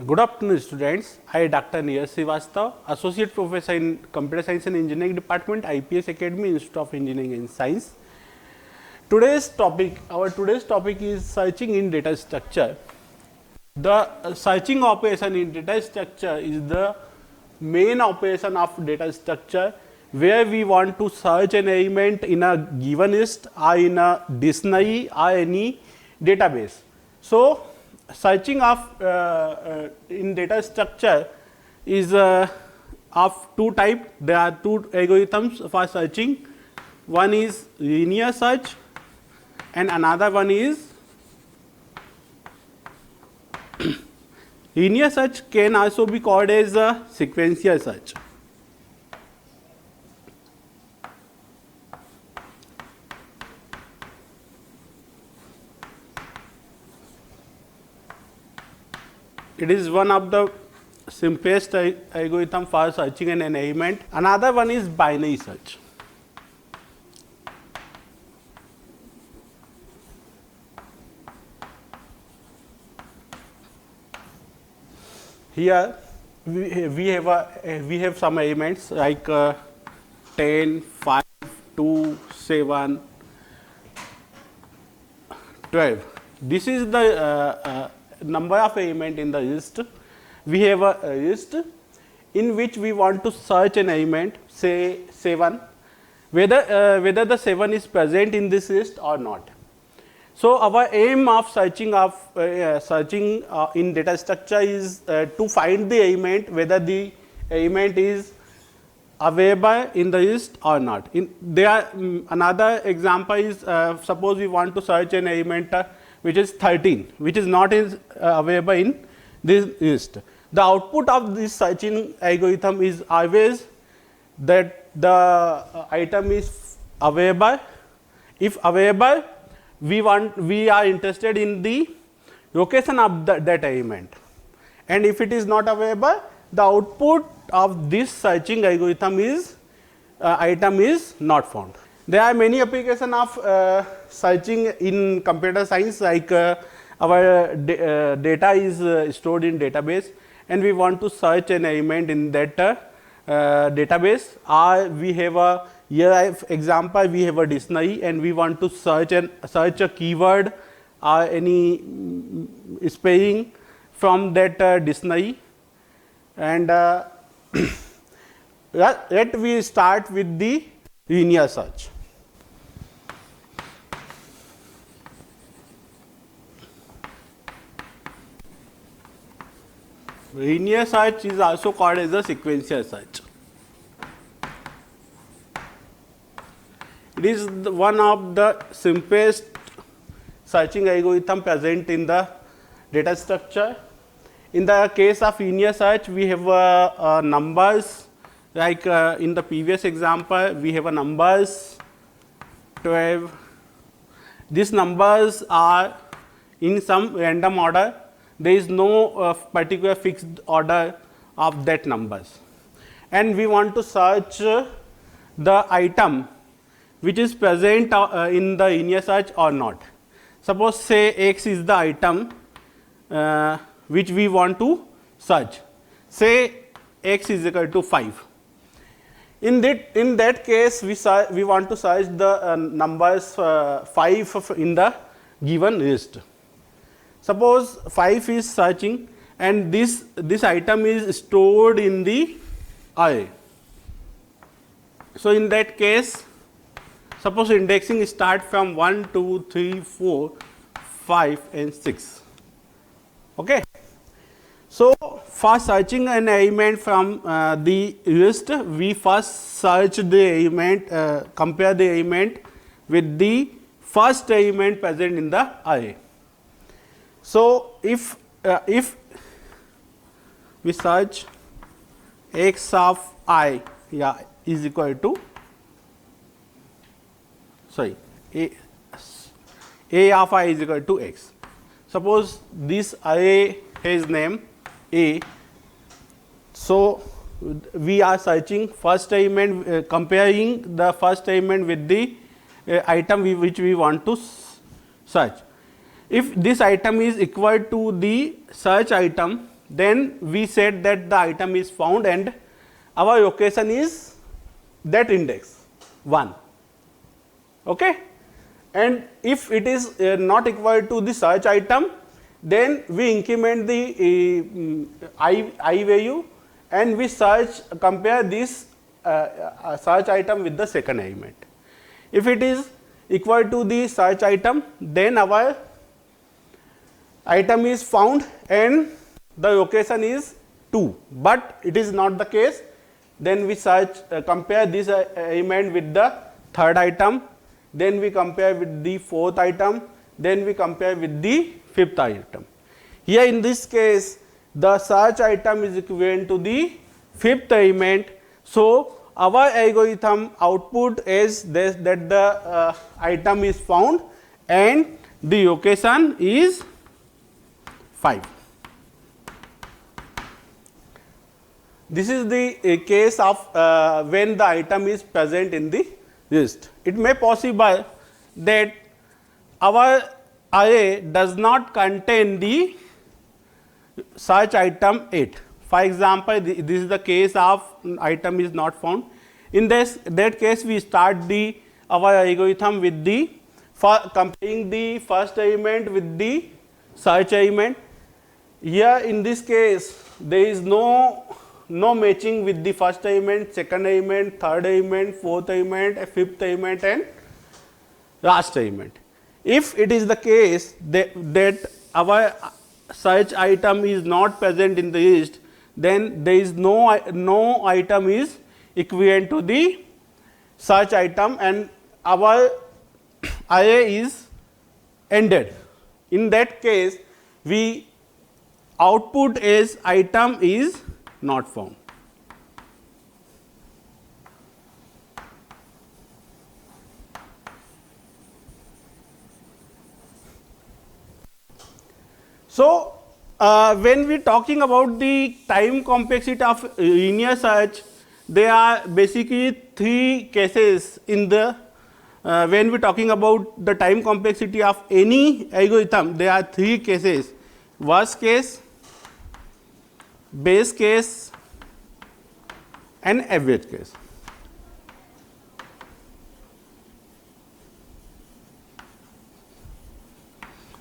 Good afternoon, students. I, Dr. Neeraj Srivastav, Associate Professor in Computer Science and Engineering Department, IPS Academy, Institute of Engineering and Science. Our today's topic is searching in data structure. The searching operation in data structure is the main operation of data structure, where we want to search an element in a given list or in a dictionary or any database. So, searching of in data structure is of two types. There are two algorithms for searching. One is linear search and another one is linear search can also be called as a sequential search. It is one of the simplest algorithm for searching an element. Another one is binary search. Here we have some elements like 10, 5, 2, 7, 12. This is the number of element in the list. We have a list in which we want to search an element, say 7, whether the 7 is present in this list or not. So, our aim of searching in data structure is to find the element, whether the element is available in the list or not. Another example is suppose we want to search an element which is 13, which is not available in this list. The output of this searching algorithm is always that the item is available. If available, we are interested in the location of that element, and if it is not available, the output of this searching algorithm is item is not found. There are many applications of searching in computer science, like our data is stored in database and we want to search an element in that database, or we have a example, we have a dictionary and we want to search a keyword or any spelling from that dictionary. And let we start with the linear search. Linear search is also called as a sequential search. It is one of the simplest searching algorithm present in the data structure. In the case of linear search, we have numbers, like in the previous example, we have a numbers 12. These numbers are in some random order. There is no particular fixed order of that numbers, and we want to search the item which is present in the linear search or not. Suppose say X is the item which we want to search. Say X is equal to 5. In that case, we want to search the numbers 5 in the given list. Suppose 5 is searching and this item is stored in the array. So, in that case, suppose indexing start from 1, 2, 3, 4, 5 and 6. Okay. So, for searching an element from the list, we first search the element, compare the element with the first element present in the array. So, if we search x of I is equal to a of I is equal to x. Suppose this array has name A. So, we are searching first element, comparing the first element with the item which we want to search. If this item is equal to the search item, then we said that the item is found and our location is that index 1. Okay? And if it is not equal to the search item, then we increment the I value and we compare this search item with the second element. If it is equal to the search item, then our item is found and the location is 2, but it is not the case. Then we compare this element with the third item, then we compare with the fourth item, then we compare with the fifth item. Here in this case, the search item is equivalent to the fifth element. So, our algorithm output is this, that the item is found and the location is 5. This is the case of when the item is present in the list. It may possible that our array does not contain the search item 8. For example, this is the case of item is not found. In that case, we start our algorithm with the comparing the first element with the search element. Here in this case, there is no matching with the first element, second element, third element, fourth element, fifth element and last element. If it is the case that our search item is not present in the list, then there is no item is equivalent to the search item and our array is ended. In that case, we output as item is not found. So, when we talking about the time complexity of linear search, there are basically 3 cases in the when we talking about the time complexity of any algorithm, there are 3 cases: worst case, base case and average case.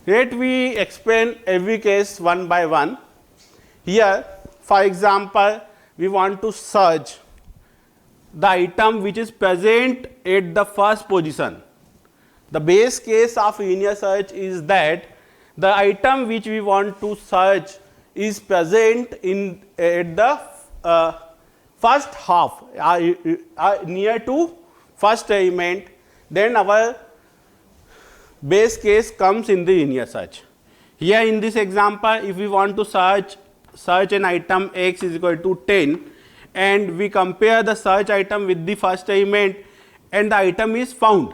Let we explain every case one by one. Here, for example, we want to search the item which is present at the first position. The base case of linear search is that the item which we want to search is present at the first half, near to first element, then our base case comes in the linear search. Here in this example, if we want to search an item x is equal to 10 and we compare the search item with the first element and the item is found.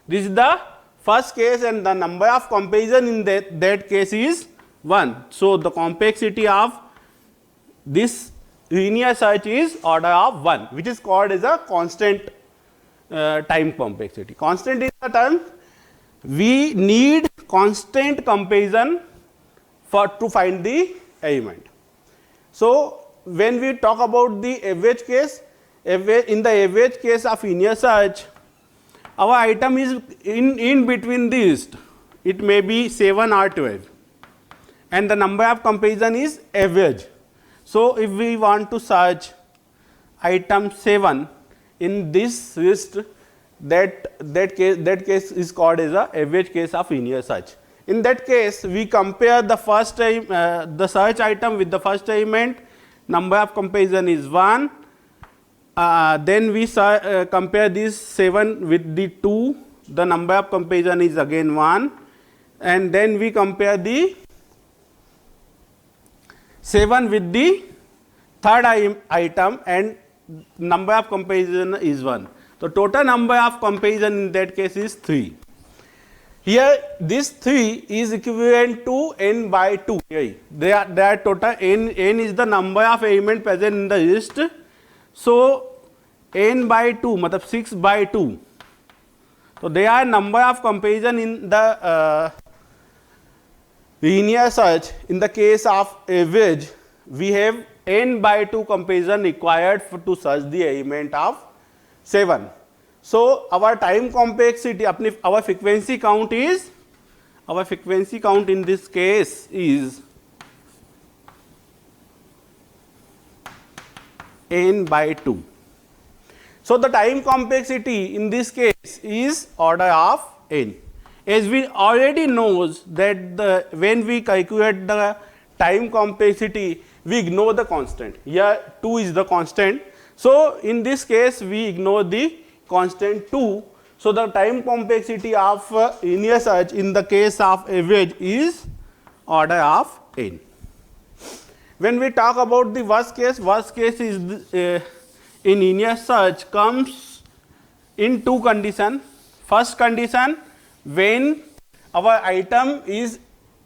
This is the first case and the number of comparison in that case is 1. So, the complexity of this linear search is order of 1, which is called as a constant time complexity. Constant is the term we need constant comparison to find the element. So, when we talk about the average case, in the average case of linear search, our item is in between the list. It may be 7 or 12 and the number of comparison is average. So, if we want to search item 7 in this list, that case is called as a average case of linear search. In that case, we compare the first the search item with the first element, number of comparison is 1, then we compare this 7 with the 2, the number of comparison is again 1, and then we compare the 7 with the third item and number of comparison is 1. So, total number of comparison in that case is 3. Here this 3 is equivalent to n by 2. They are total n is the number of element present in the list. So, n by 2 matlab 6 by 2. So, there are number of comparison in the linear search. In the case of average, we have n by 2 comparison required to search the element of 7. So our time complexity, our frequency count in this case is n by 2. So the time complexity in this case is order of n. As we already knows that when we calculate the time complexity, we ignore the constant. Here 2 is the constant. So in this case we ignore the constant 2. So the time complexity of linear search in the case of average is order of n. When we talk about the worst case is in linear search comes in two conditions. First condition, when our item is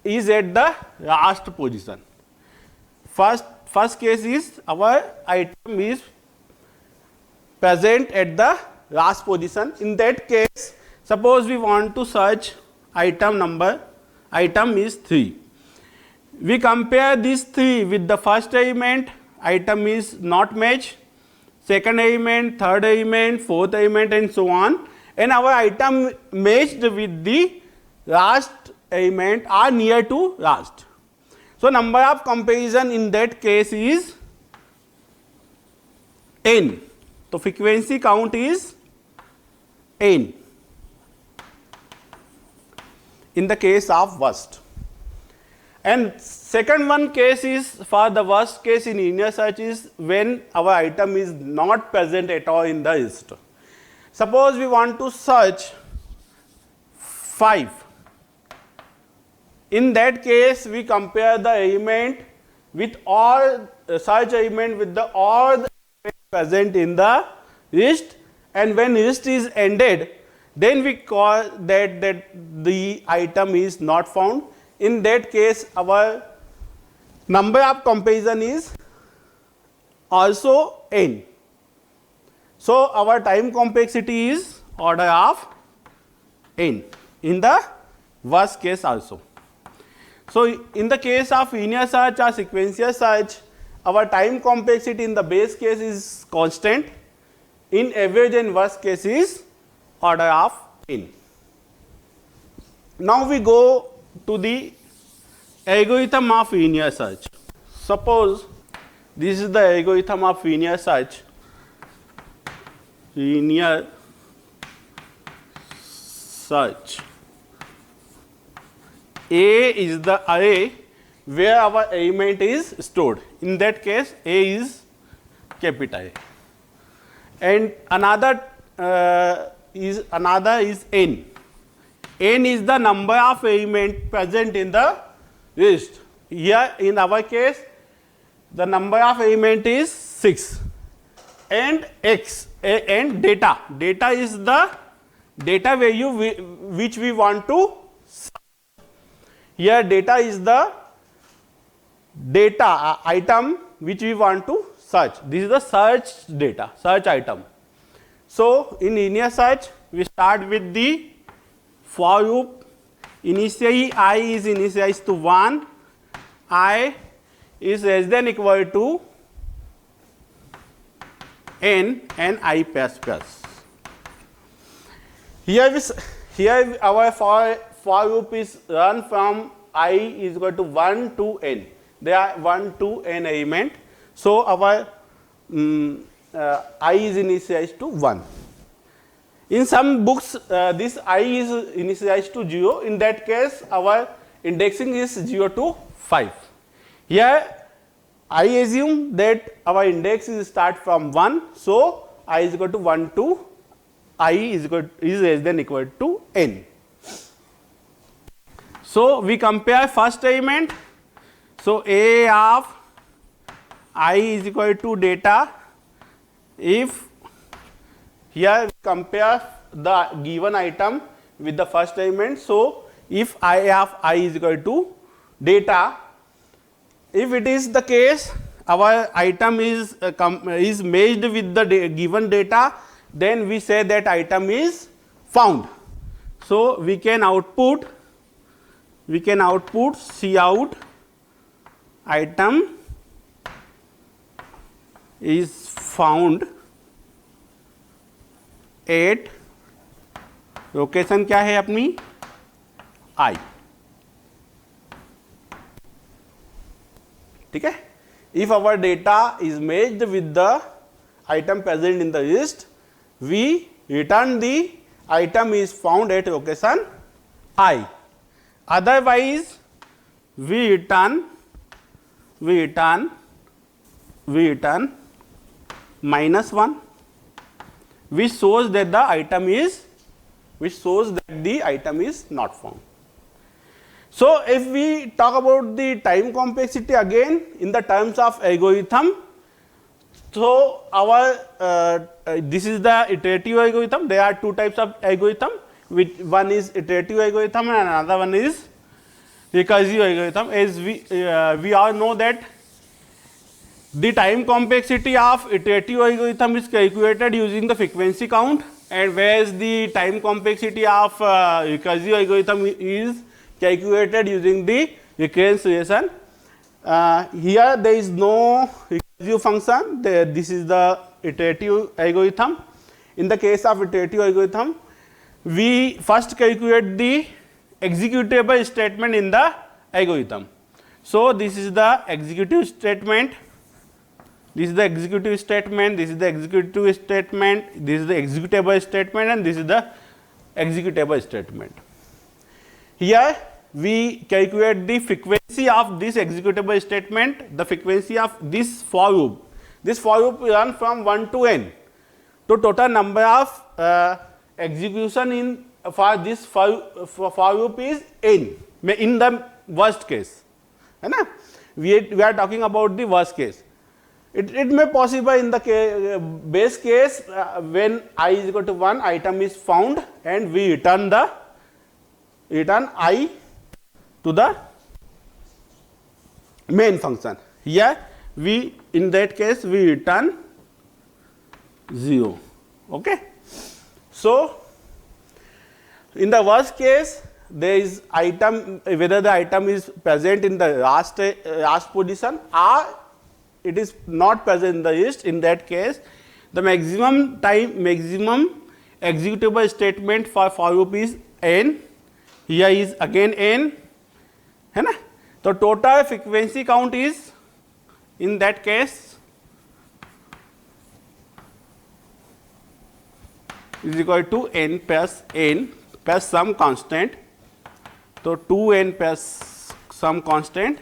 at the last position. First case is our item is present at the last position. In that case, suppose we want to search item is 3. We compare this 3 with the first element, item is not matched, second element, third element, fourth element, and so on, and our item matched with the last element are near to last. So number of comparison in that case is n. So frequency count is n in the case of worst. And second one case is, for the worst case in linear search, is when our item is not present at all in the list. Suppose we want to search 5. In that case, we compare the element with all search element with the all the present in the list, and when list is ended, then we call that the item is not found. In that case, our number of comparison is also n. So our time complexity is order of n in the worst case also. So in the case of linear search or sequential search, our time complexity in the base case is constant. In average and worst case is order of n. Now we go to the algorithm of linear search. Suppose this is the algorithm of linear search. Linear search. A is the array where our element is stored. In that case, A is capital A. And another is n. N is the number of element present in the list. Here in our case, the number of element is 6. And x and data. Data is the data value which we want to search. Here data is the data item which we want to search. This is the search data, search item. So in linear search, we start with the for loop. Initially I is initialized to 1, I is less than equal to n, and I plus plus. Here our for loop is run from I is equal to 1 to n. There are 1 to n element. So our I is initialized to 1. In some books, this I is initialized to 0. In that case, our indexing is 0 to 5. Here, I assume that our index is start from 1. So, I is equal to 1 to I is less than equal to n. So, we compare first element. So, A of I is equal to data. If here we compare the given item with the first element. So, if I of I is equal to data, if it is the case our item is matched with the given data, then we say that item is found. So, we can output Cout item is found at location क्या है अपनी I, ठीक है. If our data is matched with the item present in the list, we return the item is found at location I. Otherwise, we return -1, which shows that the item is not found. So if we talk about the time complexity again in the terms of algorithm, so our this is the iterative algorithm. There are two types of algorithm, which one is iterative algorithm and another one is recursive algorithm. As we all know that the time complexity of iterative algorithm is calculated using the frequency count, and whereas the time complexity of recursive algorithm is calculated using the recurrence relation. Here there is no recursive function. This is the iterative algorithm. In the case of iterative algorithm, we first calculate the executable statement in the algorithm. So this is the executive statement. This is the executive statement, this is the executive statement, this is the executable statement, and this is the executable statement. Here we calculate the frequency of this executable statement, the frequency of this for loop. This for loop runs from 1 to n. So total number of execution in for this for loop is n in the worst case. है ना? We are talking about the worst case. It may possible in the base case when I is equal to 1, item is found and we return I to the main function. Here we, in that case, we return 0. Okay. So in the worst case, there is item, whether the item is present in the last position or it is not present in the list. In that case, the maximum executable statement for loop is n. Here is again n, है ना. तो total frequency count is in that case is equal to n plus some constant. So 2n plus some constant.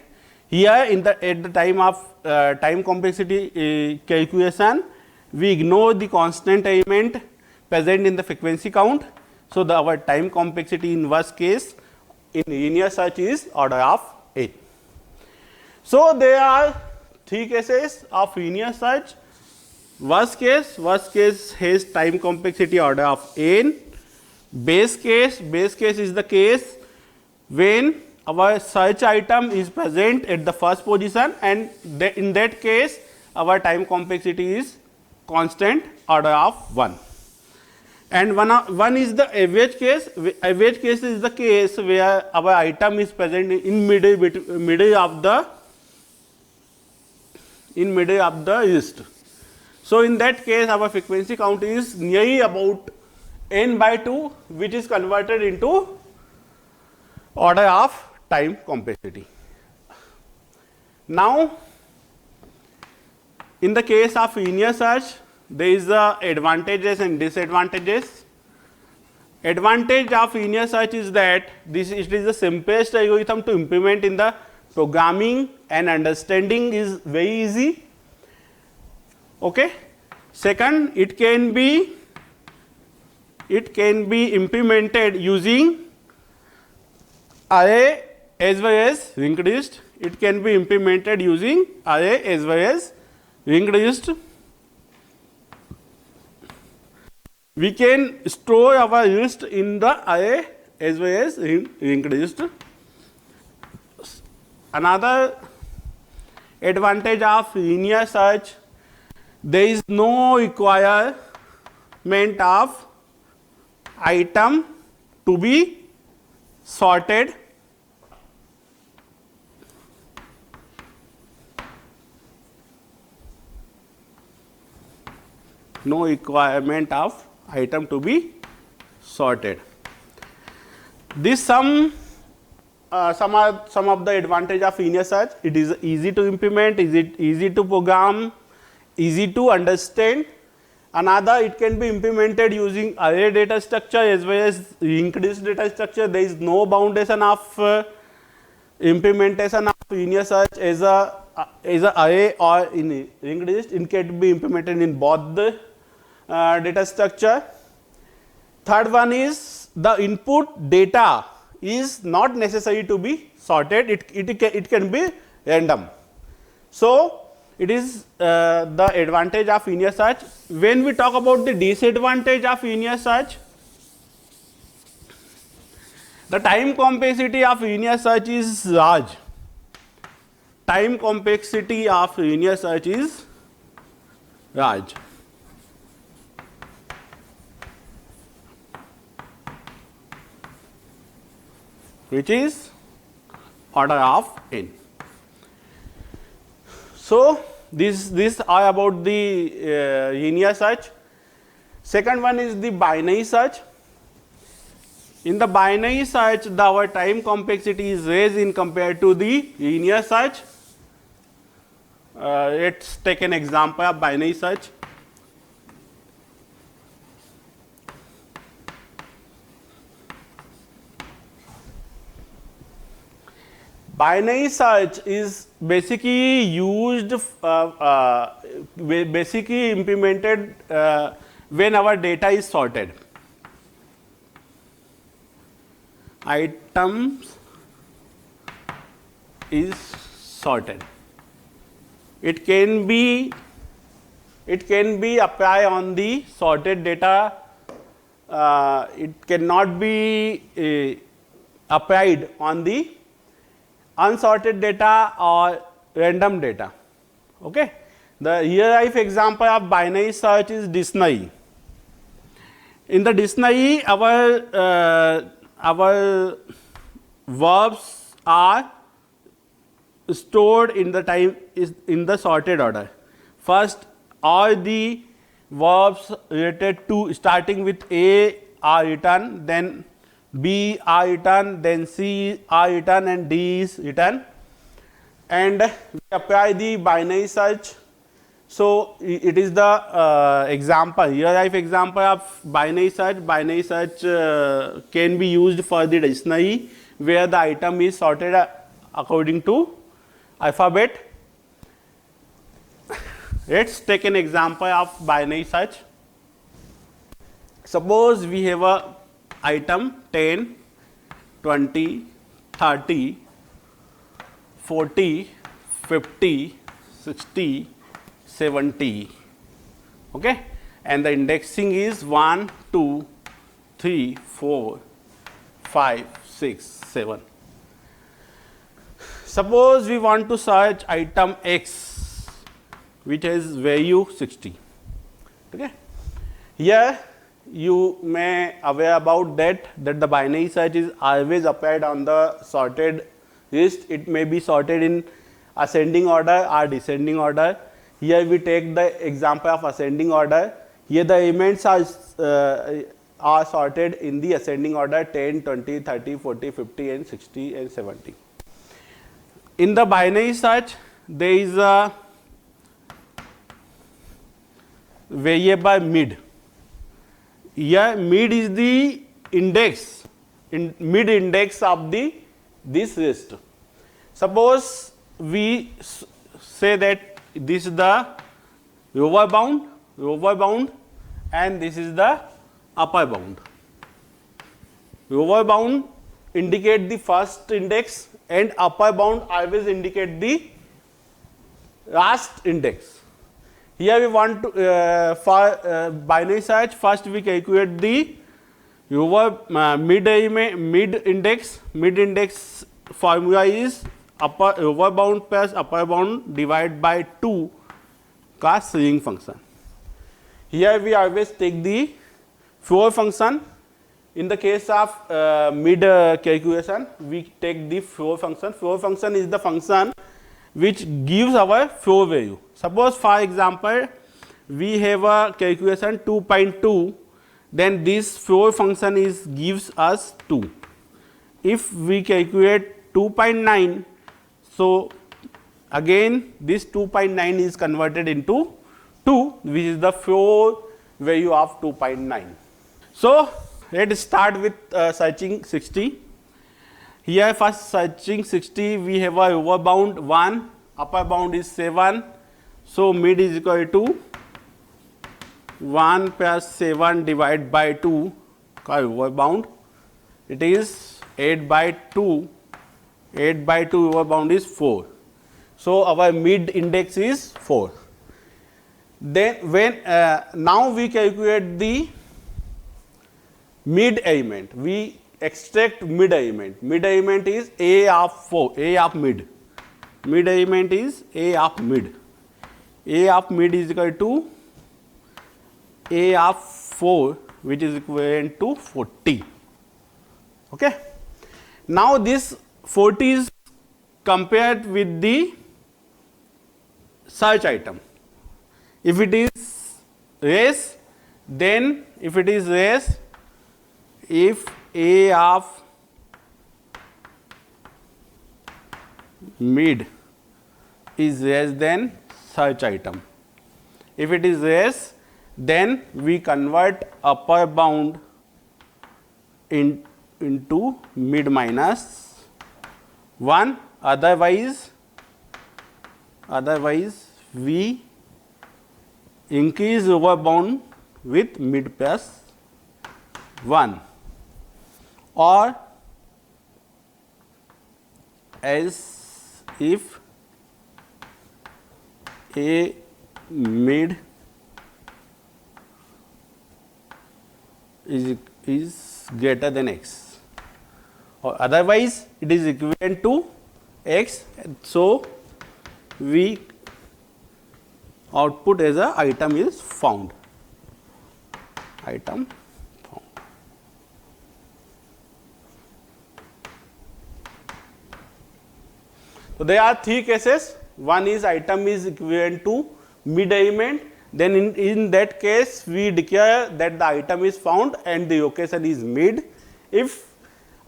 Here in the at the time of time complexity calculation, we ignore the constant element present in the frequency count. So our time complexity in worst case in linear search is order of n. So there are three cases of linear search. Worst case has time complexity order of n. Base case is the case when our search item is present at the first position, and in that case our time complexity is constant order of 1. And one is the average case. Average case is the case where our item is present in middle of the list. So in that case our frequency count is nearly about n by 2, which is converted into order of time complexity. Now in the case of linear search, there is the advantages and disadvantages. Advantage of linear search is that it is the simplest algorithm to implement in the programming, and understanding is very easy. Okay. Second, it can be implemented using array as well as linked list. It can be implemented using array as well as linked list. We can store our list in the array as well as linked list. Another advantage of linear search, there is no requirement of item to be sorted. no requirement of item to be sorted. This some of the advantage of linear search. It is easy to implement, easy to program, easy to understand. Another, it can be implemented using array data structure as well as linked list data structure. There is no foundation of implementation of linear search as a array or in linked list. It can be implemented in both the data structure. Third one is the input data is not necessary to be sorted. It can be random. So it is the advantage of linear search. When we talk about the disadvantage of linear search, the time complexity of linear search is large. Time complexity of linear search is large. Which is order of n. So this are about the linear search. Second one is the binary search. In the binary search, our time complexity is raised in compared to the linear search. Let's take an example of binary search. Binary search is basically used, basically implemented when our data is sorted. Items is sorted. It can be applied on the sorted data. It cannot be applied on the unsorted data or random data. Okay. The real life example of binary search is dictionary. In the dictionary, our verbs are stored in the time is in the sorted order. First, all the verbs related to starting with A are written, then B are written, then C are written, and D is written, and we apply the binary search. So it is the example, real life example of binary search. Binary search can be used for the dictionary where the item is sorted according to alphabet. Let's take an example of binary search. Suppose we have a item 10, 20, 30, 40, 50, 60, 70, okay, and the indexing is 1, 2, 3, 4, 5, 6, 7. Suppose we want to search item X, which has value 60. Okay. Here you may aware about that the binary search is always applied on the sorted list. It may be sorted in ascending order or descending order. Here we take the example of ascending order. Here the elements are sorted in the ascending order 10, 20, 30, 40, 50 and 60 and 70. In the binary search, there is a variable mid. Here mid is the index, mid index of this list. Suppose we say that this is the lower bound, and this is the upper bound. Lower bound indicate the first index, and upper bound always indicate the last index. Here we want to for binary search, first we calculate the lower mid index. Mid index formula is lower bound plus upper bound divided by 2 का string function. Here we always take the floor function. In the case of mid calculation, we take the floor function. Floor function is the function which gives our floor value. Suppose for example, we have a calculation 2.2, then this floor function is gives us 2. If we calculate 2.9, so again this 2.9 is converted into 2, which is the floor value of 2.9. So let's start with searching 60. Here first searching 60, we have a lower bound 1, upper bound is 7. So mid is equal to 1 plus 7 divided by 2 का lower bound. It is 8 by 2. 8 by 2 lower bound is 4. So our mid index is 4. Then when now we calculate the mid element, we extract mid element. Mid element is A of 4, A of mid. Mid element is A of mid. A of mid is equal to A of 4, which is equivalent to 40. Okay. Now this 40 is compared with the search item. If it is race, then if it is race, if A of mid is less than search item. If it is less, then we convert upper bound into mid minus 1. Otherwise we increase lower bound with mid plus 1, or as if A mid is greater than x, or otherwise it is equivalent to x. So we output as a item is found. Item found. So there are three cases. One is item is equivalent to mid element. Then in that case we declare that the item is found and the location is mid. If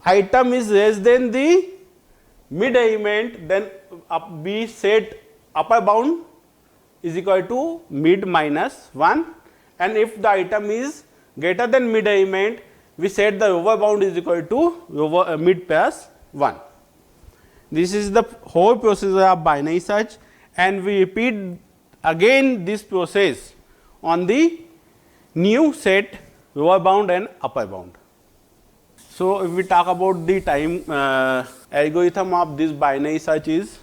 item is less than the mid element, then we set upper bound is equal to mid minus 1, and if the item is greater than mid element, we set the lower bound is equal to mid plus 1. This is the whole procedure of binary search, and we repeat again this process on the new set lower bound and upper bound. So if we talk about the time algorithm of this binary search is,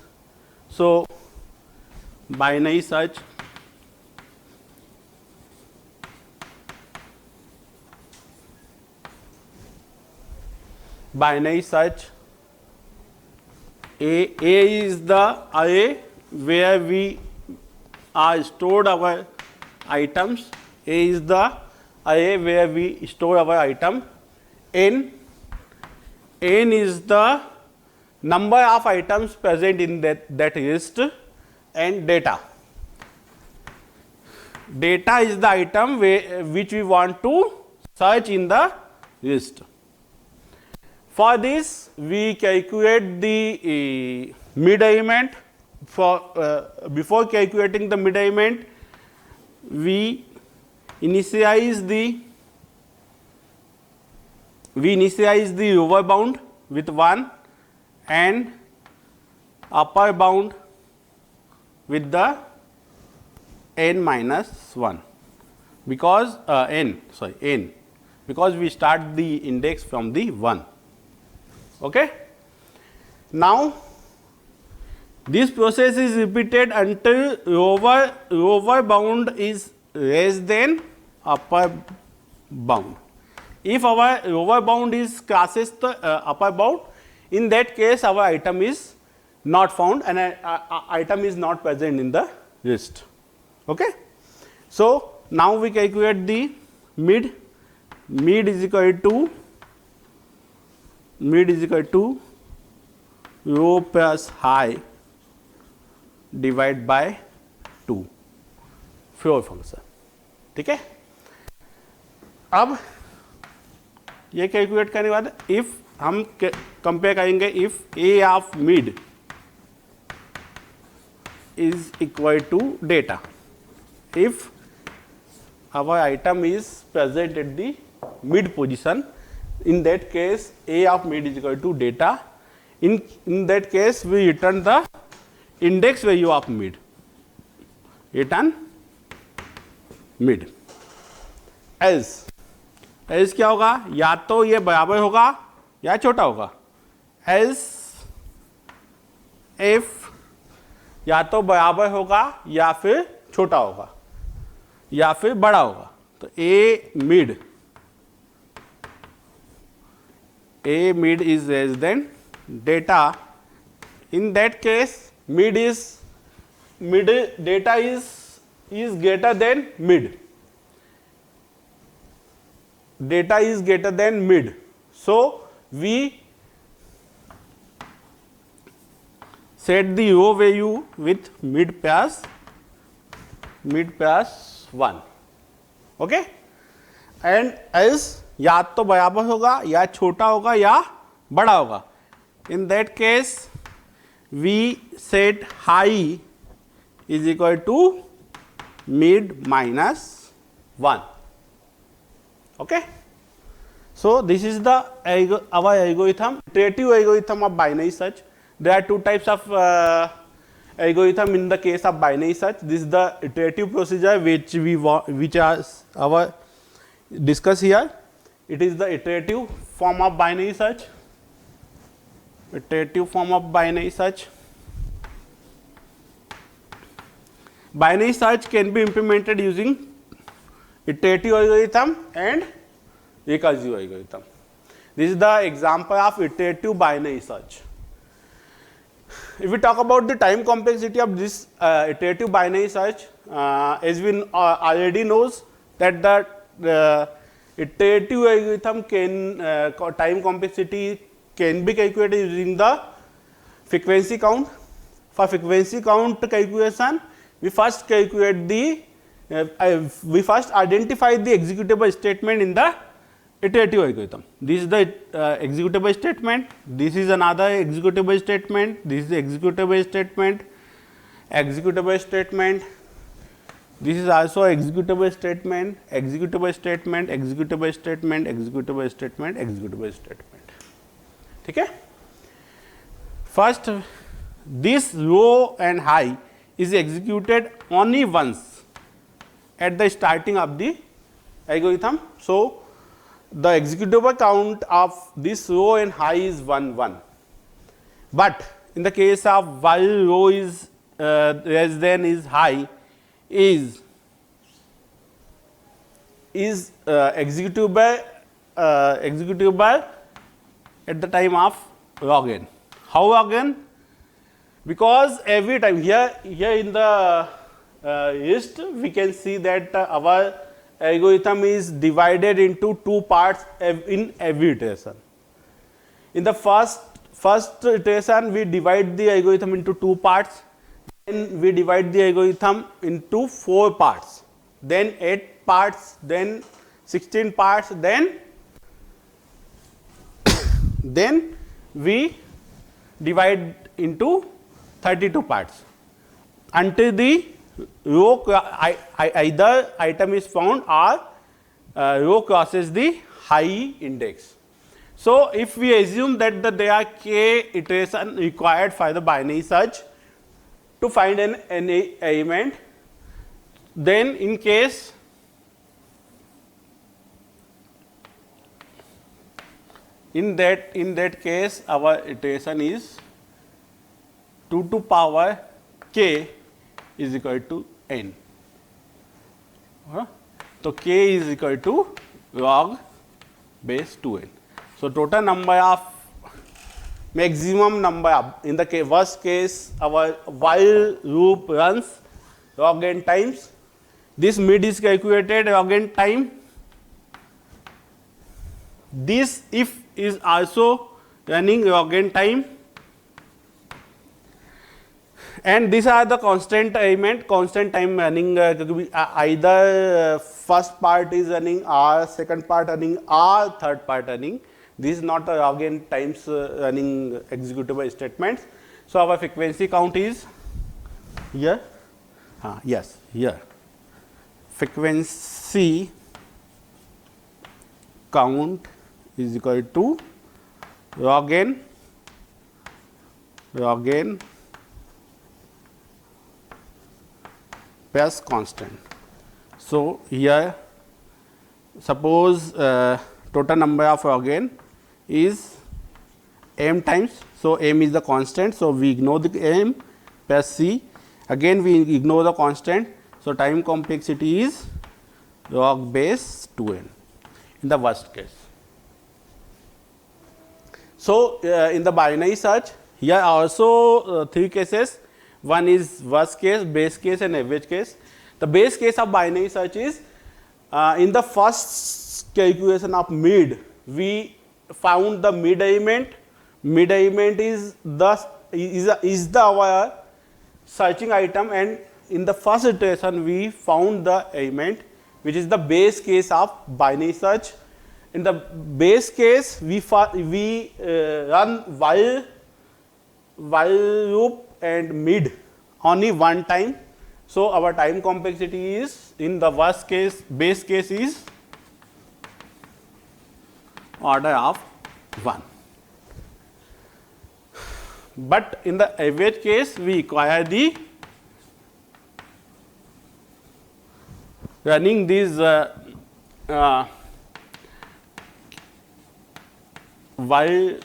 so binary search A is the array where we are stored our items. A is the array where we store our item. N is the number of items present in that list, and data. Data is the item which we want to search in the list. For this, we calculate the mid element. Before calculating the mid element, we initialize the lower bound with 1 and upper bound with the n minus 1, because n, because we start the index from the 1. Okay. Now this process is repeated until lower bound is less than upper bound. If our lower bound is crosses the upper bound, in that case our item is not found and item is not present in the list. Okay. So now we calculate the mid. Mid is equal to low plus high divided by 2, floor function. ठीक है। अब ये calculate करने के बाद if हम compare करेंगे, if A of mid is equal to data, if our item is present at the mid position, in that case a of mid is equal to data. In that case we return the index value of mid, return mid. as क्या होगा, या तो ये बराबर होगा या छोटा होगा, as if या तो बराबर होगा या फिर छोटा होगा या फिर बड़ा होगा. तो a mid is less than data. In that case mid data is greater than mid. Data is greater than mid. So we set the row value with mid plus 1. Okay? And as या तो बराबर होगा या छोटा होगा या बड़ा होगा. In that case we set high is equal to mid minus 1. Okay? So this is the our algorithm, iterative algorithm of binary search. There are two types of algorithm in the case of binary search. This is the iterative procedure which are our discuss here. It is the iterative form of binary search. Iterative form of binary search. Binary search can be implemented using iterative algorithm and recursive algorithm. This is the example of iterative binary search. If we talk about the time complexity of this iterative binary search, as we already knows that the iterative algorithm can time complexity can be calculated using the frequency count. For frequency count calculation, we first calculate the we first identify the executable statement in the iterative algorithm. This is the executable statement, this is another executable statement, this is executable statement, executable statement, this is also executable statement, executable statement, executable statement, executable statement, executable statement. ठीक है. First this low and high is executed only once at the starting of the algorithm. So the executable count of this row and high is 1 1, but in the case of while row is less than is high is executable at the time of log n. How log n? Because every time here in the list we can see that our algorithm is divided into two parts in every iteration. In the first iteration we divide the algorithm into two parts, then we divide the algorithm into 4 parts, then 8 parts, then 16 parts, then we divide into 32 parts until the row either item is found or row crosses the high index. So if we assume that there are k iteration required for the binary search to find an element, then in that case our iteration is 2 to power k is equal to n. So k is equal to log base 2n. So total number of maximum number of, in the worst case our while loop runs log n times. This mid is calculated log n time. This if is also running log n time, and these are the constant element, constant time running either first part is running R, second part running R, third part running. This is not again times running executable statements. So our frequency count is here. Yes, here. Frequency count is equal to log n plus constant. So here suppose total number of log n is m times. So m is the constant. So we ignore the m plus c. Again we ignore the constant. So time complexity is log base 2n in the worst case. So in the binary search, here also 3 cases. One is worst case, base case and average case. The base case of binary search is in the first calculation of mid, we found the mid element. Mid element is our searching item, and in the first iteration we found the element which is the base case of binary search. In the base case we run while loop and mid only one time. So our time complexity is, in the worst case, base case is order of 1. But in the average case we require the running these while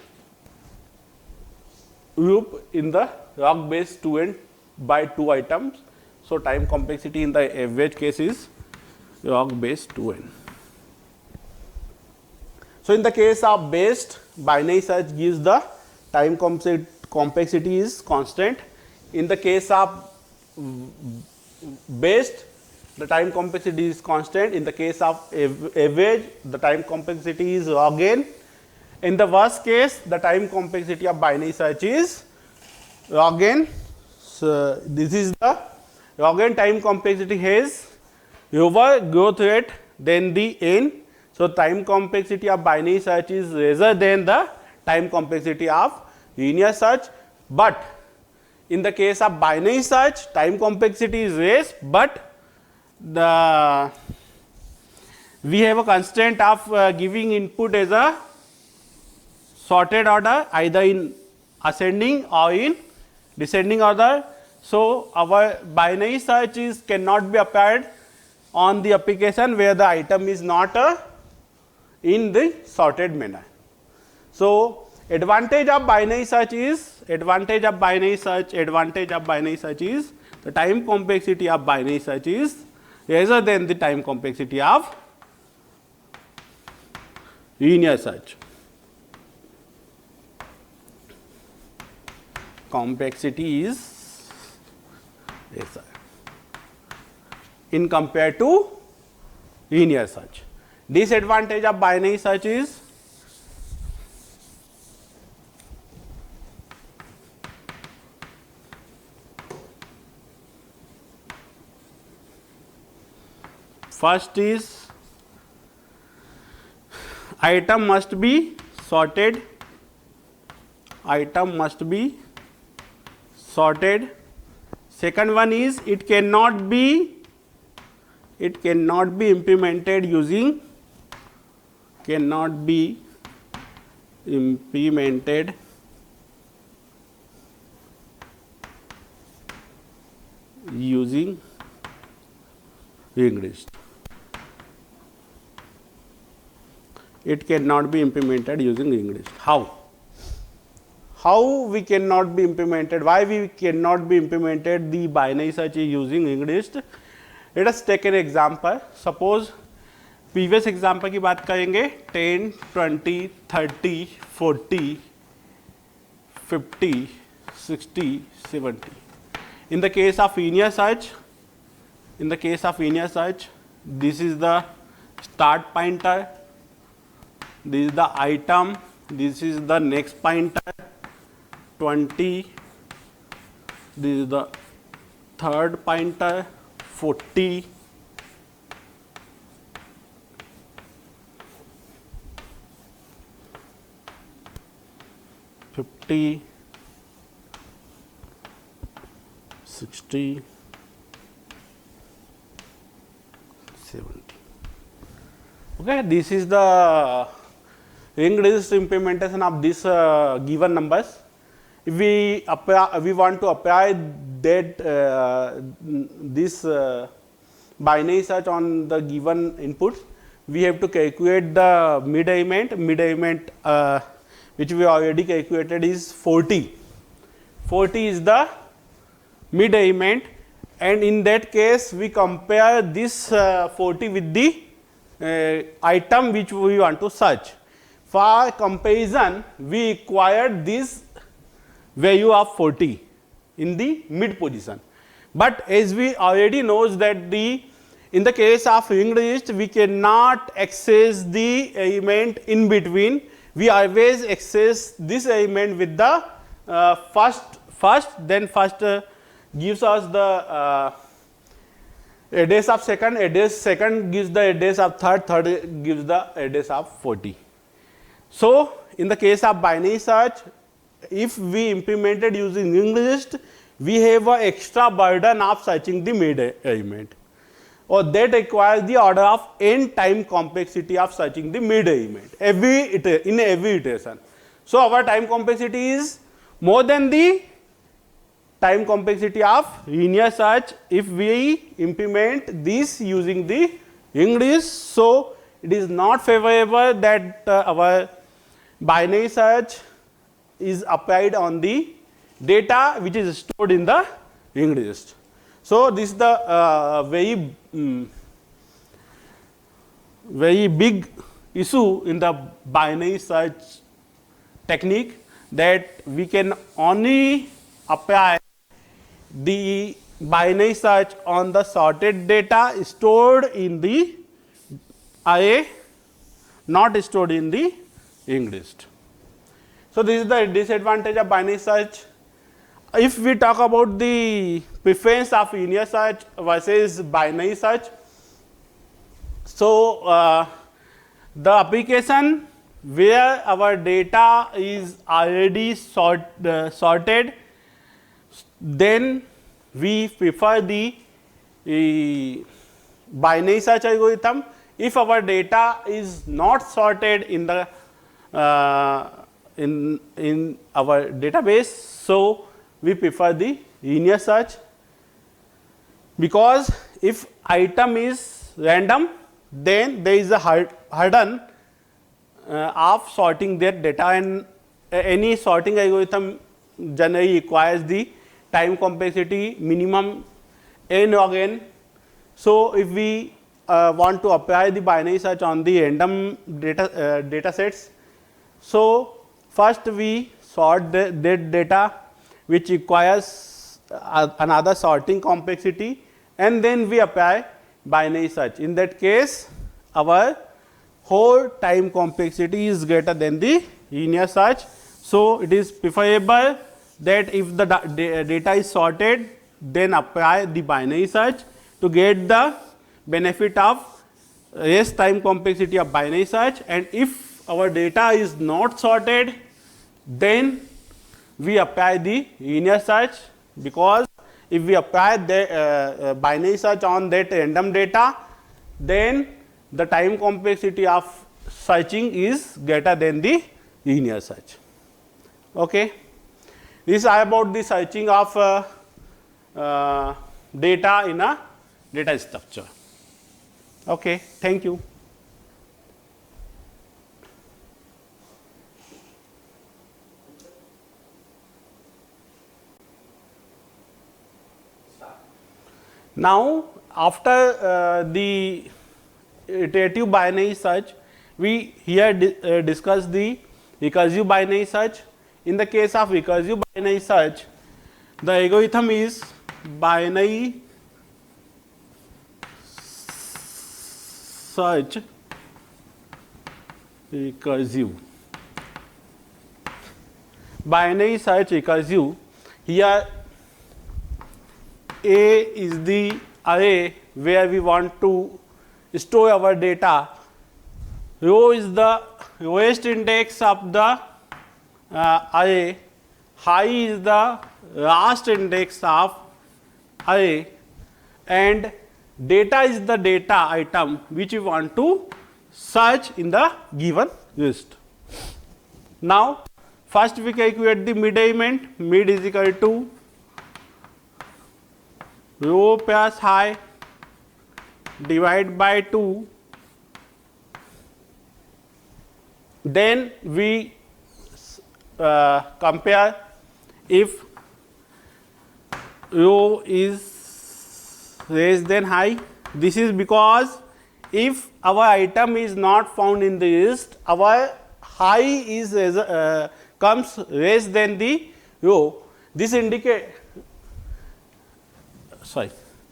loop in the log base 2n by 2 items. So time complexity in the average case is log base 2n. So in the case of based, binary search gives the time complexity is constant. In the case of based, the time complexity is constant. In the case of average, the time complexity is log n. In the worst case, the time complexity of binary search is log n. So this is the log n time complexity has lower growth rate than the n. So time complexity of binary search is lesser than the time complexity of linear search. But in the case of binary search, time complexity is less, but we have a constraint of giving input as a sorted order, either in ascending or in descending order. So our binary search cannot be applied on the application where the item is not in the sorted manner. So advantage of binary search is the time complexity of binary search is lesser than the time complexity of linear search. Complexity is lesser in compared to linear search. Disadvantage of binary search is first is item must be sorted. Second one is it cannot be implemented using linked list. It cannot be implemented using linked list. How we cannot be implemented? Why we cannot be implemented the binary search using linked list? Let us take an example. Suppose previous example की बात करेंगे 10, 20, 30, 40, 50, 60, 70. In the case of linear search, this is the start pointer, this is the item, this is the next pointer, 20, this is the third pointer, 40, 50, 60, 70. Okay, this is the ring resist implementation of this given numbers. If we want to apply that this binary search on the given inputs, we have to calculate the mid element. Which we already calculated is 40. 40 is the mid element, and in that case we compare this 40 with the item which we want to search. For comparison, we acquired this value of 40 in the mid position. But as we already knows that in the case of ring resist, we cannot access the element in between. We always access this element with the first gives us the address of second gives the address of third gives the address of 40. So, in the case of binary search, if we implemented using ring resist, we have an extra burden of searching the mid element, or that requires the order of n time complexity of searching the mid element in every iteration. So, our time complexity is more than the time complexity of linear search if we implement this using the ring resist. So, it is not favorable that our binary search is applied on the data which is stored in the ring resist. So, this is the very big issue in the binary search technique, that we can only apply the binary search on the sorted data stored in the array, not stored in the ring resist. So, this is the disadvantage of binary search. If we talk about the preference of linear search versus binary search, so the application where our data is already sorted, then we prefer the binary search algorithm. If our data is not sorted in the in our database, so we prefer the linear search, because if item is random, then there is a hurdle of sorting that data, and any sorting algorithm generally requires the time complexity minimum n log n. So, if we want to apply the binary search on the random data sets, so first we sort that data which requires another sorting complexity, and then we apply binary search. In that case, our whole time complexity is greater than the linear search. So, it is preferable that if the data is sorted, then apply the binary search to get the benefit of less time complexity of binary search. And if our data is not sorted, then we apply the linear search, because if we apply the binary search on that random data, then the time complexity of searching is greater than the linear search. Okay. This is about the searching of data in a data structure. Okay. Thank you. Now, after the iterative binary search, we here discuss the recursive binary search. In the case of recursive binary search, the algorithm is binary search recursive. Binary search recursive, here A is the array where we want to store our data, rho is the lowest index of the array, high is the last index of array, and data is the data item which you want to search in the given list. Now, first we calculate the mid element. Mid is equal to row plus high divide by 2. Then we compare if row is less than high. This is because if our item is not found in the list, our high is comes less than the row. This indicate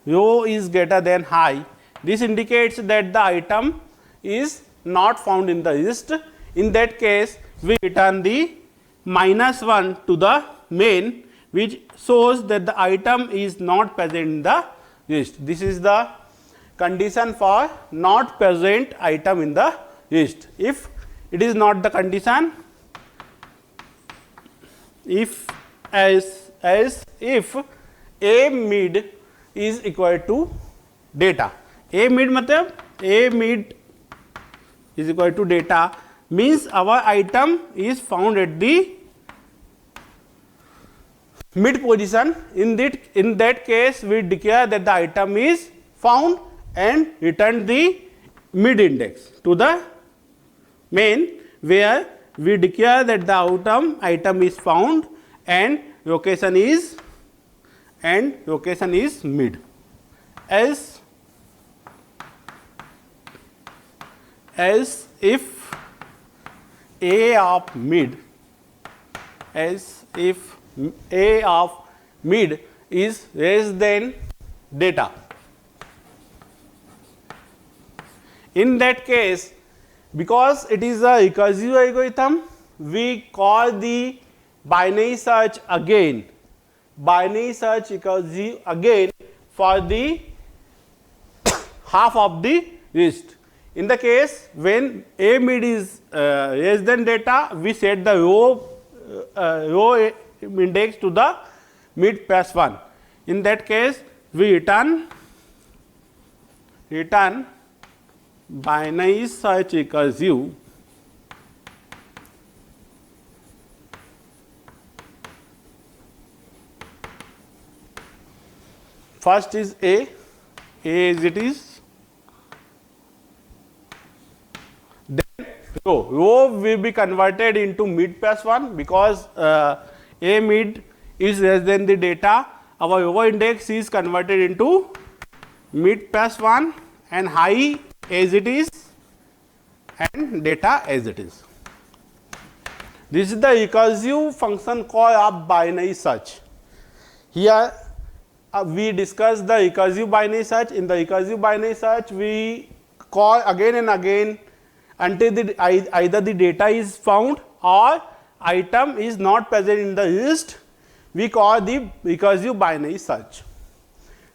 row is greater than high. This indicates that the item is not found in the list. In that case, we return the -1 to the main, which shows that the item is not present in the list. This is the condition for not present item in the list. If it is not the condition, if if a mid is equal to data. A mid matlab a mid is equal to data means our item is found at the mid position. In that case, we declare that the item is found and return the mid index to the main, where we declare that the item is found and location is mid. As if a of mid is less than data. In that case, because it is a recursive algorithm, we call the binary search again. Binary search recursive again for the half of the list. In the case when a mid is less than data, we set the row index to the mid plus 1. In that case, we return binary search recursive first is a as it is, then row will be converted into mid plus 1 because a mid is less than the data. Our row index is converted into mid plus 1 and high as it is and data as it is. This is the recursive function call of binary search. Here we discussed the recursive binary search. In the recursive binary search, we call again and again until either the data is found or item is not present in the list. We call the recursive binary search.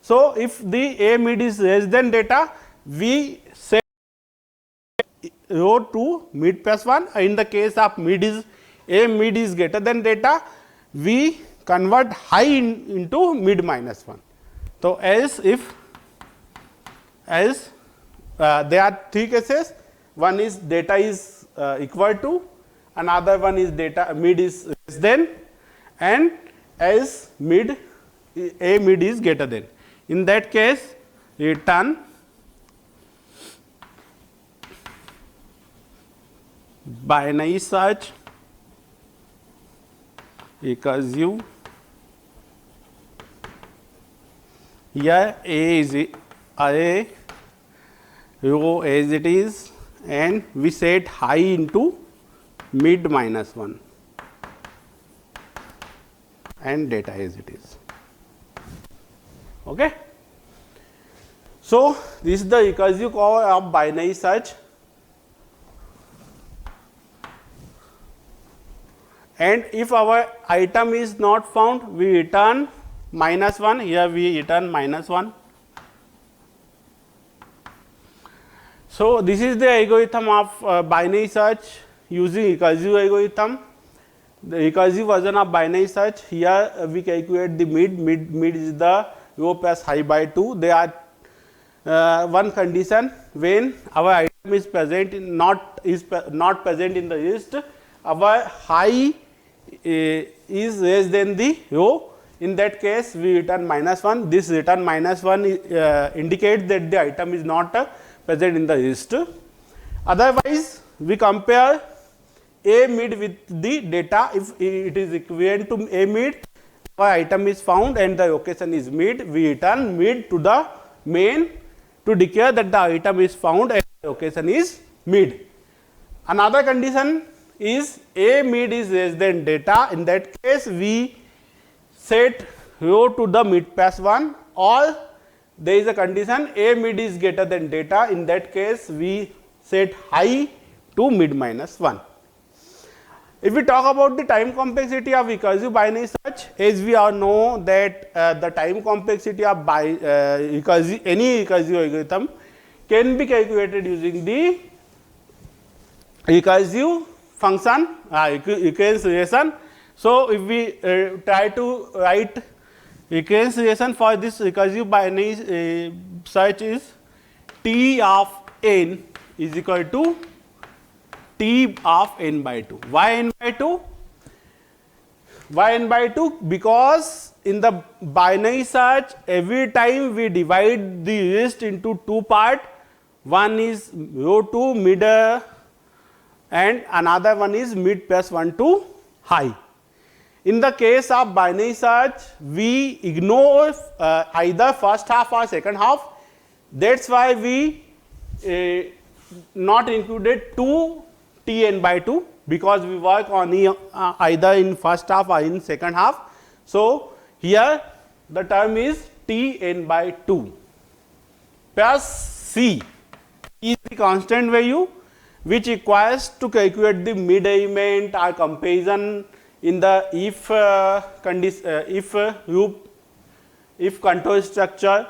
So, if the a mid is less than data, we set row to mid plus 1. In the case of a mid is greater than data, we convert high into mid minus 1. So, there are three cases. One is data is equal to, another one is mid is less than, and as a mid is greater than. In that case, return binary search recursive. Here a is array, row as it is, and we set high into mid minus 1 and data as it is. Okay. So, this is the recursive call of binary search, and if our item is not found, we return -1. Here we return -1. So, this is the algorithm of binary search using recursive algorithm. the recursive version of binary search. Here we calculate the mid is the row plus high by 2. There are one condition when our item is present in not present in the list, our high is less than the row. In that case we return -1. This return -1 indicates that the item is not present in the list. Otherwise we compare a mid with the data. If it is equivalent to a mid, our item is found and the location is mid, we return mid to the main to declare that the item is found and the location is mid. Another condition is a mid is less than data. In that case we set row to the mid plus 1, or there is a condition a mid is greater than data. In that case we set high to mid -1. If we talk about the time complexity of recursive binary search, as we all know that the time complexity of any recursive algorithm can be calculated using the recursive function recurrence relation. So if we try to write recurrence relation for this recursive binary search is T of n is equal to T of n by 2. Why n by 2? Why n by 2? Because in the binary search, every time we divide the list into two parts, one is row to mid and another one is mid plus 1 to high. In the case of binary search, we ignore either first half or second half. That's why we not included 2 Tn by 2, because we work on either in first half or in second half. So here the term is Tn by 2 plus C is the constant value which requires to calculate the mid element or comparison in the if control structure.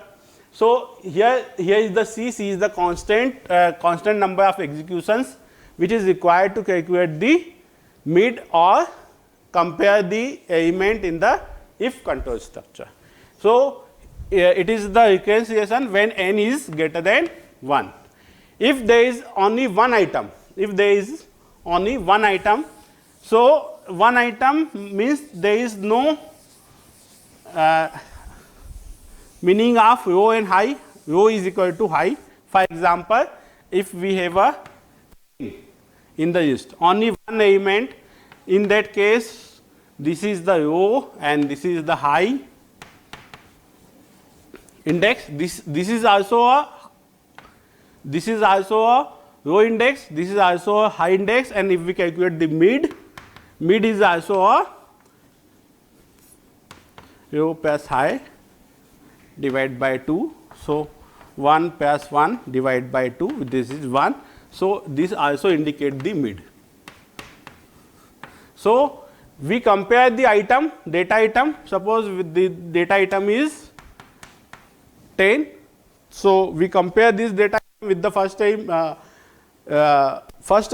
So here is the C is the constant number of executions which is required to calculate the mid or compare the element in the if control structure. So it is the recurrence relation when n is greater than 1. If there is only one item, so one item means there is no meaning of row and high. Row is equal to high. For example, if we have a in the list only one element, in that case this is the row and this is the high index. This is also a row index, this is also a high index, and if we calculate the mid is also a row plus high divided by 2. So 1 plus 1 divided by 2, this is 1. So this also indicate the mid. So we compare the item, data item. Suppose with the data item is 10. So we compare this data with the first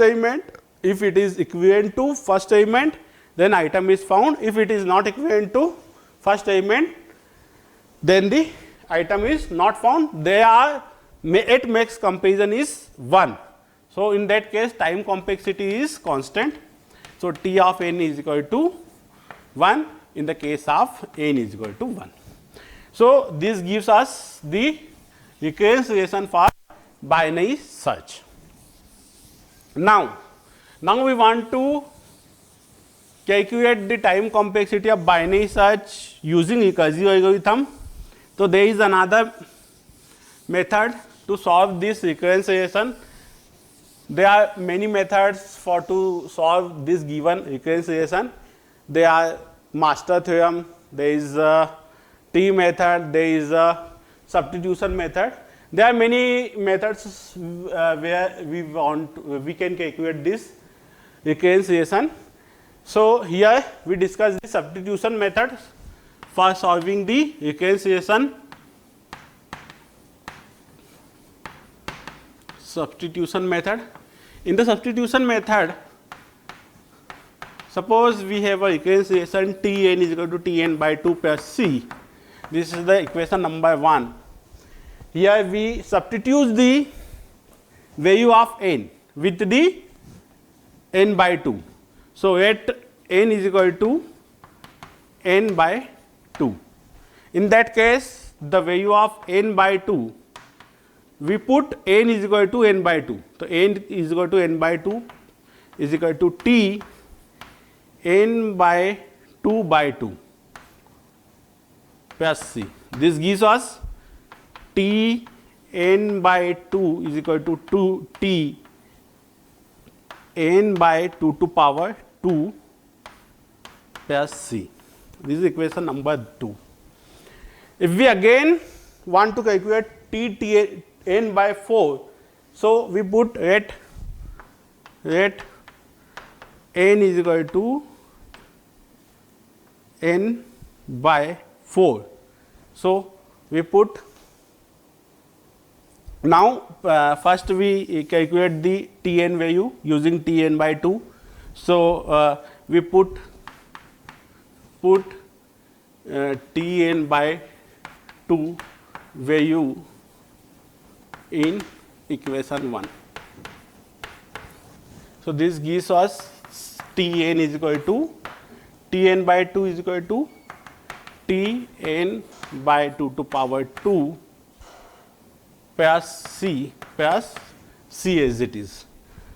element. If it is equivalent to first element, then item is found. If it is not equivalent to first element, then the item is not found. There are at max comparison is 1. So in that case time complexity is constant. So T of n is equal to 1 in the case of n is equal to 1. So this gives us the recurrence relation for binary search. Now we want to calculate the time complexity of binary search using recursive algorithm. So there is another method to solve this recurrence relation. There are many methods to solve this given recurrence relation. There are master theorem, there is a T method, there is a substitution method. There are many methods where we can calculate this recurrence relation. So here we discuss the substitution method for solving the recurrence relation. Substitution method. In the substitution method, Suppose we have a equation Tn is equal to Tn by 2 plus C. This is the equation number 1. Here we substitute the value of n with the n by 2. So at n is equal to n by 2. In that case, the value of n by 2, we put n is equal to n by 2. So n is equal to n by 2 is equal to T n by 2 by 2 plus C. This gives us T n by 2 is equal to 2 T n by 2 to power 2 plus C. This is equation number 2. If we again want to calculate T n by 4, so we put at n is equal to n by 4. So we put, now first we calculate the Tn value using Tn by 2. So we put Tn by 2 value in equation 1. So this gives us Tn is equal to Tn by 2 is equal to Tn by 2 to power 2 plus C as it is.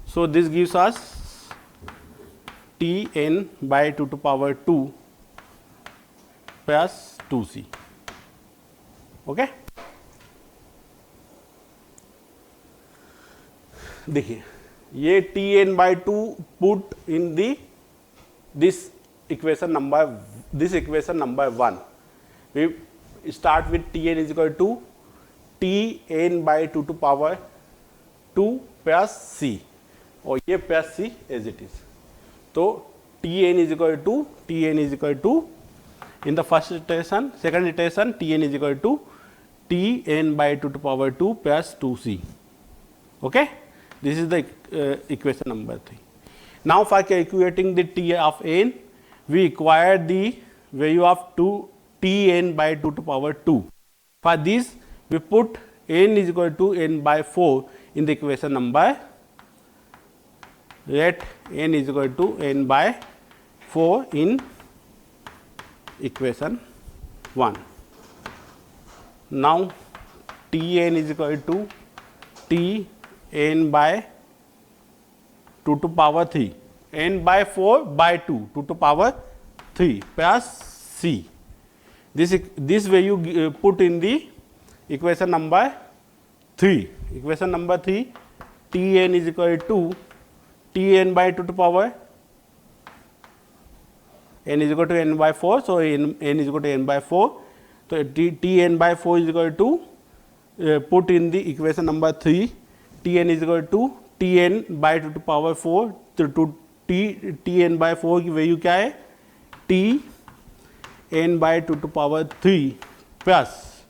So this gives us Tn by 2 to power 2 plus 2C. Okay, देखिए ये Tn by 2 put in this equation number 1. We start with Tn is equal to Tn by 2 to power 2 plus C और ये plus C as it is. तो Tn is equal to in the first iteration, second iteration Tn is equal to Tn by 2 to power 2 plus 2C. Okay, this is the equation number 3. Now for calculating the T of n, we require the value of Tn by 2 to power 2. For this we put n is equal to n by 4 in the equation number, let n is equal to n by 4 in equation 1. Now Tn is equal to Tn by 2 to power 3, n by 4 by 2 to power 3 plus C. This value put in the equation number 3. Equation number 3, Tn is equal to Tn by 2 to power n is equal to n by 4. So n is equal to n by 4. So Tn by 4 is equal to put in the equation number 3. Tn is equal to Tn by 2 to power 4. तो Tn by 4 की value क्या है? Tn by 2 to power 3 plus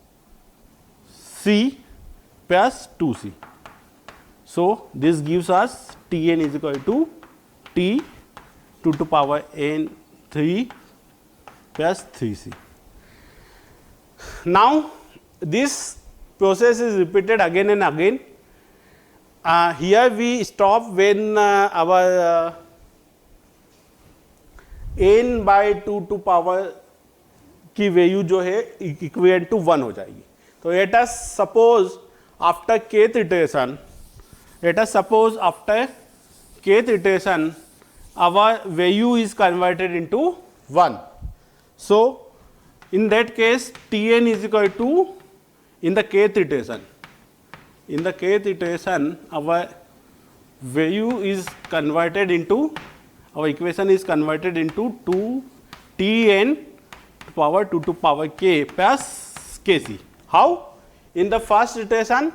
C plus 2C. So this gives us Tn is equal to T 2 to power n 3 plus 3C. Now this process is repeated again and again. Here we stop when our n by 2 to power की value जो है equivalent to 1 हो जाएगी. तो let us suppose after kth iteration our value is converted into 1. So in that case Tn is equal to, in the kth iteration our value is converted into, our equation is converted into 2 Tn to power 2 to power k plus kc. How? In the first iteration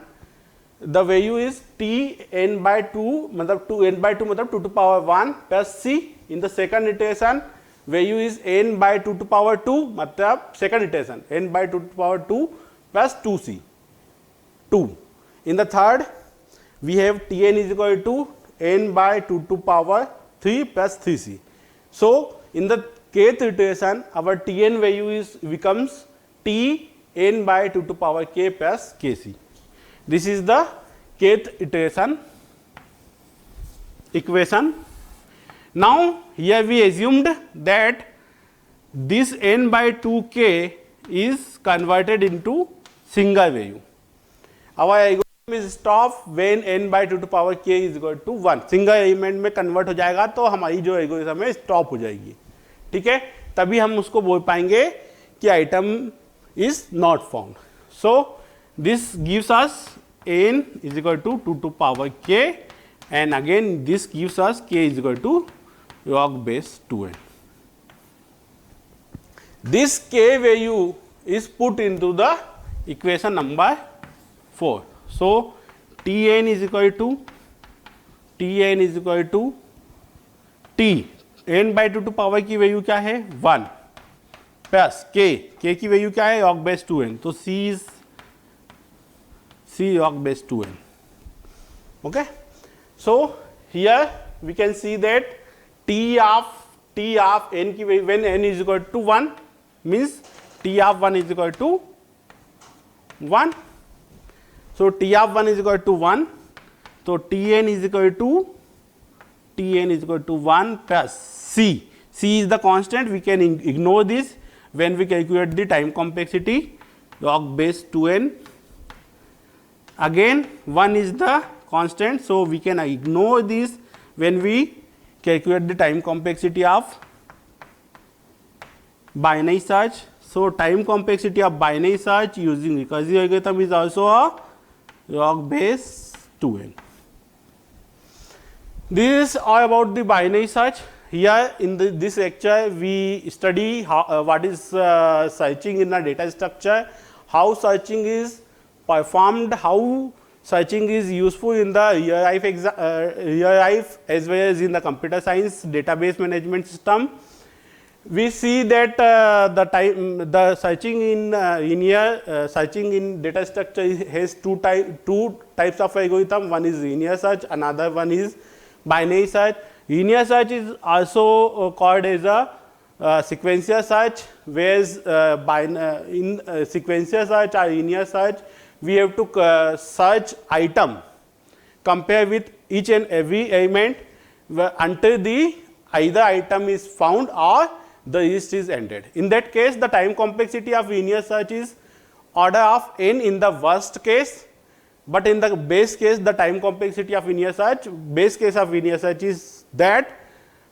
the value is Tn by 2 मतलब 2n by 2 मतलब 2 to power 1 plus c. In the second iteration value is n by 2 to power 2 मतलब second iteration n by 2 to power 2 plus 2c 2. In the third we have Tn is equal to n by 2 to power 3 plus 3c. So in the kth iteration, our Tn value becomes Tn by 2 to power k plus Kc. This is the kth iteration equation. Now here we assumed that this n by 2k is converted into single value. Our algorithm is stop when n by 2 to power k is equal to 1. Single element में convert हो जाएगा तो हमारी जो algorithm है stop हो जाएगी. ठीक है, तभी हम उसको बोल पाएंगे कि item is not found. So this gives us n is equal to 2 to power k, and again this gives us k is equal to log base 2n. This k value is put into the equation number 4. So Tn is equal to t n by 2 to power की value क्या है 1 plus k की value क्या है log base 2n. तो c is c log base 2n. Okay, so here we can see that t of n की value when n is equal to 1 means t of 1 is equal to 1. So t of 1 is equal to 1. So Tn is equal to 1 plus c. C is the constant. We can ignore this when we calculate the time complexity log base 2n. Again 1 is the constant, so we can ignore this when we calculate the time complexity of binary search. So time complexity of binary search using recursive algorithm is also a log base 2n. This is all about the binary search. Here in this lecture we study what is searching in a data structure, how searching is performed, how searching is useful in the real life as well as in the computer science database management system. We see that the searching in linear searching in data structure has two types of algorithm. One is linear search, another one is binary search. Linear search is also called as a sequential search, whereas in sequential search or linear search we have to search item, compare with each and every element until the either item is found or the list is ended. In that case, the time complexity of linear search is order of n in the worst case, but in the base case the time complexity of linear search, base case of linear search is that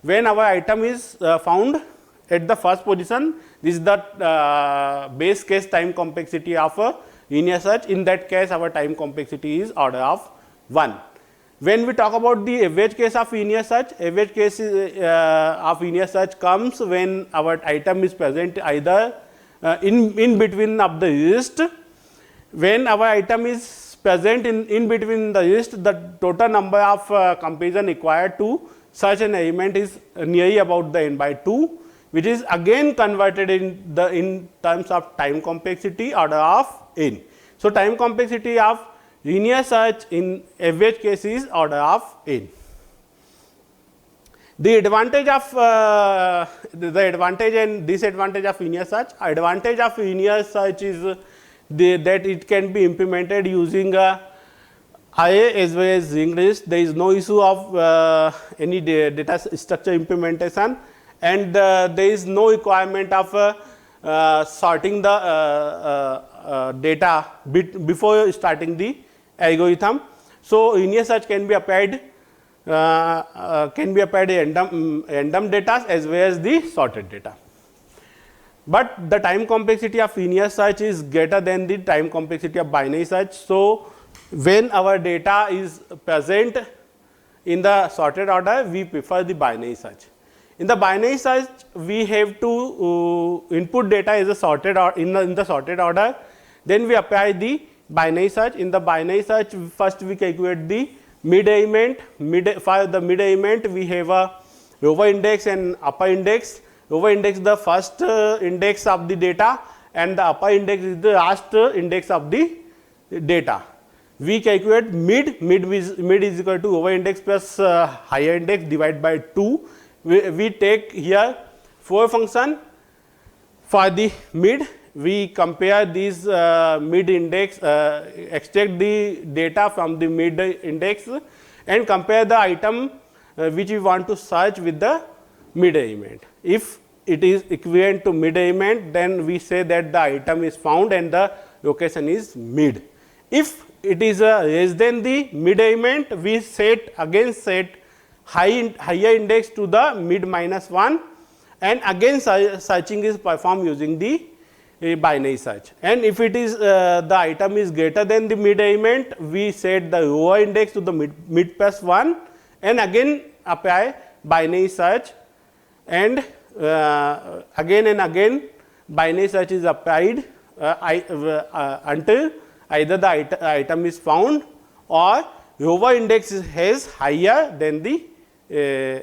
when our item is found at the first position, this is the base case time complexity of a linear search. In that case our time complexity is order of 1. When we talk about the average case of linear search, average case of linear search comes when our item is present either in between of the list. When our item is present in between the list, the total number of comparison required to search an element is nearly about the n by 2, which is again converted in terms of time complexity order of n. So time complexity of linear search in average case is order of n. The advantage and disadvantage of linear search. Advantage of linear search is that it can be implemented using IA as well as linked list. There is no issue of any data structure implementation, and there is no requirement of sorting the data before starting the algorithm. So linear search can be applied random data as well as the sorted data. But the time complexity of linear search is greater than the time complexity of binary search. So when our data is present in the sorted order, we prefer the binary search. In the binary search, we have to input data as a sorted or in the sorted order. Then we apply the binary search. In the binary search, first we calculate the mid element. For the mid element, we have a lower index and upper index. Lower index the first index of the data, and the upper index is the last index of the data. We calculate mid is equal to lower index plus higher index divided by 2, we take here 4 function for the mid. We compare these mid index, extract the data from the mid index and compare the item which we want to search with the mid element. If it is equivalent to mid element, then we say that the item is found and the location is mid. If it is less than the mid element, we set higher index to the mid -1, and again searching is performed using the binary search. And if it is the item is greater than the mid element, we set the lower index to the mid +1 and again apply binary search, and again and again binary search is applied until either the item is found or lower index has higher than the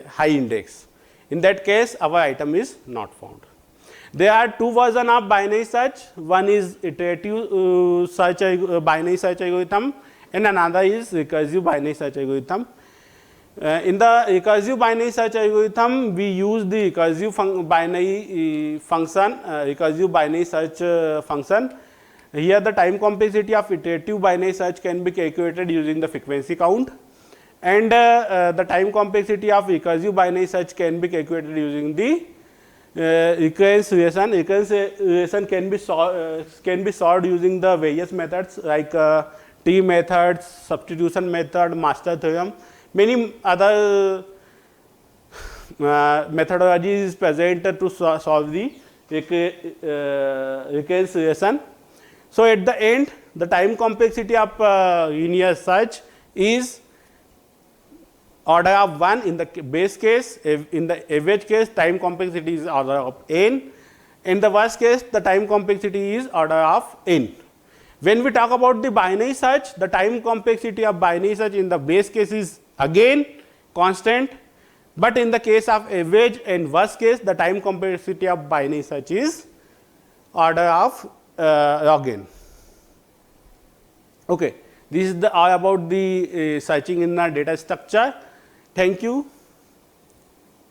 high index. In that case, our item is not found. There are 2 versions of binary search. One is iterative search binary search algorithm and another is recursive binary search algorithm. In the recursive binary search algorithm, we use the recursive binary function, recursive binary search function. Here the time complexity of iterative binary search can be calculated using the frequency count, and the time complexity of recursive binary search can be calculated using the recurrence relation. Recurrence relation can be solved using the various methods like tree methods, substitution method, master theorem. Many other methodologies is present to solve the recurrence relation. So at the end, the time complexity of linear search is order of 1 in the base case. In the average case, time complexity is order of n. In the worst case, the time complexity is order of n. When we talk about the binary search, the time complexity of binary search in the base case is again constant, but in the case of average and worst case, the time complexity of binary search is order of log n. Okay. This is all about the searching in the data structure. Thank you.